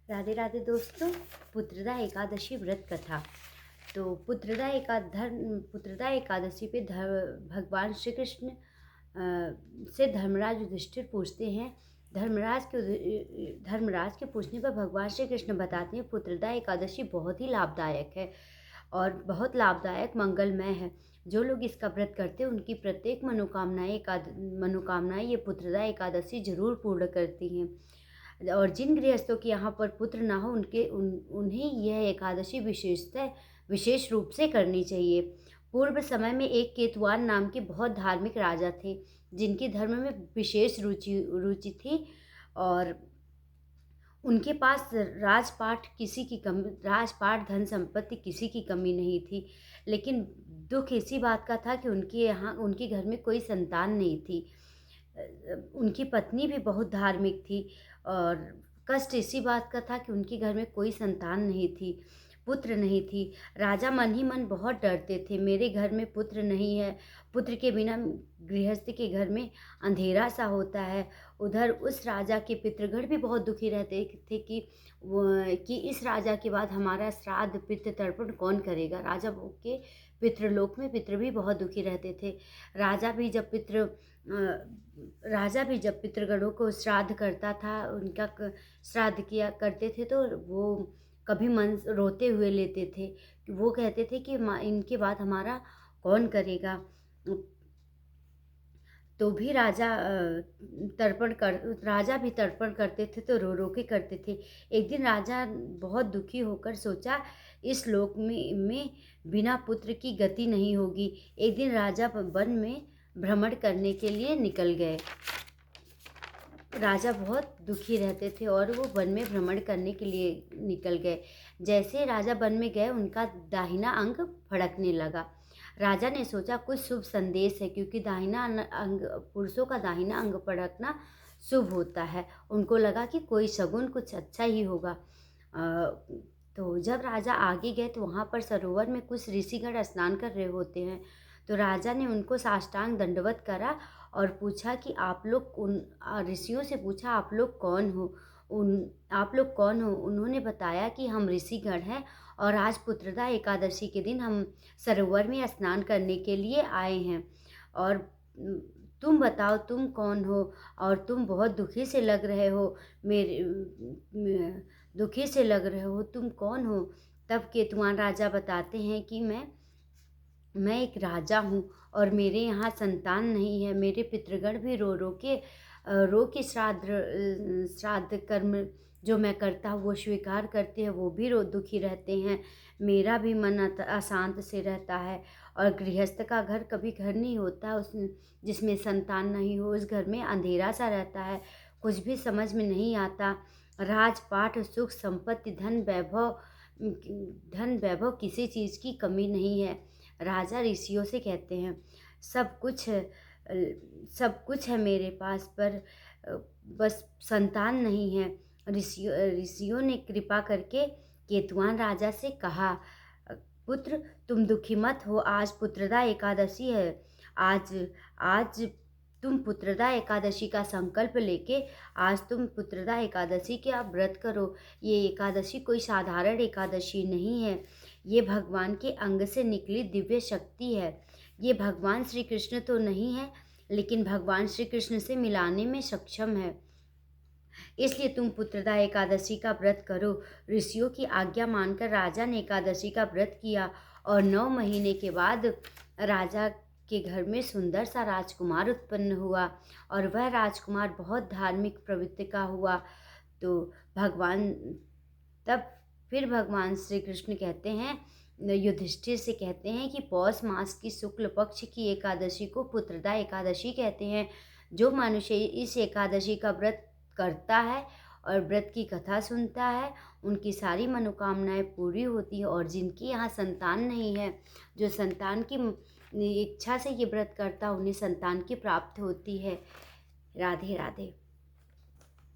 राधे राधे दोस्तों। पुत्रदा एकादशी व्रत कथा। तो पुत्रदा एकादशी पे भगवान श्री कृष्ण से धर्मराज युधिष्ठिर पूछते हैं। धर्मराज के पूछने पर भगवान श्री कृष्ण बताते हैं पुत्रदा एकादशी बहुत ही लाभदायक है और बहुत लाभदायक मंगलमय है। जो लोग इसका व्रत करते हैं उनकी प्रत्येक मनोकामनाएं ये पुत्रदा एकादशी जरूर पूर्ण करती हैं। और जिन गृहस्थों के यहाँ पर पुत्र ना हो उन्हें यह एकादशी विशेष रूप से करनी चाहिए। पूर्व समय में एक केतुवान नाम के बहुत धार्मिक राजा थे जिनकी धर्म में विशेष रुचि थी और उनके पास राजपाट धन संपत्ति किसी की कमी नहीं थी। लेकिन दुख इसी बात का था कि उनके घर में कोई संतान नहीं थी। उनकी पत्नी भी बहुत धार्मिक थी और कष्ट इसी बात का था कि उनके घर में कोई संतान नहीं थी, पुत्र नहीं थी। राजा मन ही मन बहुत डरते थे, मेरे घर में पुत्र नहीं है, पुत्र के बिना गृहस्थ के घर में अंधेरा सा होता है। उधर उस राजा के पितृगण भी बहुत दुखी रहते थे कि इस राजा के बाद हमारा श्राद्ध पितृ तर्पण कौन करेगा। के पितृलोक में पितृ भी बहुत दुखी रहते थे। राजा भी जब पितृगणों को श्राद्ध करता था, उनका श्राद्ध किया करते थे, तो वो कभी मन रोते हुए लेते थे। वो कहते थे कि इनके बाद हमारा कौन करेगा। तो भी राजा भी तर्पण करते थे तो रो रो के करते थे। एक दिन राजा बहुत दुखी होकर सोचा इस लोक में बिना पुत्र की गति नहीं होगी। एक दिन राजा वन में भ्रमण करने के लिए निकल गए। राजा बहुत दुखी रहते थे और वो वन में भ्रमण करने के लिए निकल गए। जैसे राजा वन में गए उनका दाहिना अंग फड़कने लगा। राजा ने सोचा कुछ शुभ संदेश है, क्योंकि पुरुषों का दाहिना अंग फड़कना शुभ होता है। उनको लगा कि कोई शगुन कुछ अच्छा ही होगा। तो जब राजा आगे गए तो वहाँ पर सरोवर में कुछ ऋषिगण स्नान कर रहे होते हैं। तो राजा ने उनको साष्टांग दंडवत करा और पूछा कि ऋषियों से पूछा आप लोग कौन हो। उन्होंने बताया कि हम ऋषिगण हैं और आज पुत्रदा एकादशी के दिन हम सरोवर में स्नान करने के लिए आए हैं। और तुम बताओ तुम कौन हो और तुम बहुत दुखी से लग रहे हो, तुम कौन हो। तब केतुवान राजा बताते हैं कि मैं एक राजा हूँ और मेरे यहाँ संतान नहीं है। मेरे पितृगण भी रो के श्राद्ध कर्म जो मैं करता हूँ वो स्वीकार करते हैं, वो भी दुखी रहते हैं। मेरा भी मन अशांत से रहता है और गृहस्थ का घर कभी घर नहीं होता जिसमें संतान नहीं हो। उस घर में अंधेरा सा रहता है, कुछ भी समझ में नहीं आता। राजपाट सुख संपत्ति धन वैभव किसी चीज़ की कमी नहीं है। राजा ऋषियों से कहते हैं सब कुछ है मेरे पास, पर बस संतान नहीं है। ऋषियों ने कृपा करके केतुवान राजा से कहा पुत्र तुम दुखी मत हो, आज पुत्रदा एकादशी है। आज तुम पुत्रदा एकादशी का संकल्प लेके आज तुम पुत्रदा एकादशी के आप व्रत करो। ये एकादशी कोई साधारण एकादशी नहीं है, ये भगवान के अंग से निकली दिव्य शक्ति है। ये भगवान श्री कृष्ण तो नहीं है, लेकिन भगवान श्री कृष्ण से मिलाने में सक्षम है। इसलिए तुम पुत्रदा एकादशी का व्रत करो। ऋषियों की आज्ञा मानकर राजा ने एकादशी का व्रत किया और 9 महीने के बाद राजा के घर में सुंदर सा राजकुमार उत्पन्न हुआ और वह राजकुमार बहुत धार्मिक प्रवृत्ति का हुआ। तो फिर भगवान श्री कृष्ण कहते हैं, युधिष्ठिर से कहते हैं कि पौष मास की शुक्ल पक्ष की एकादशी को पुत्रदा एकादशी कहते हैं। जो मनुष्य इस एकादशी का व्रत करता है और व्रत की कथा सुनता है उनकी सारी मनोकामनाएं पूरी होती है। और जिनकी यहाँ संतान नहीं है, जो संतान की इच्छा से ये व्रत करता उन्हें संतान की प्राप्ति होती है। राधे राधे।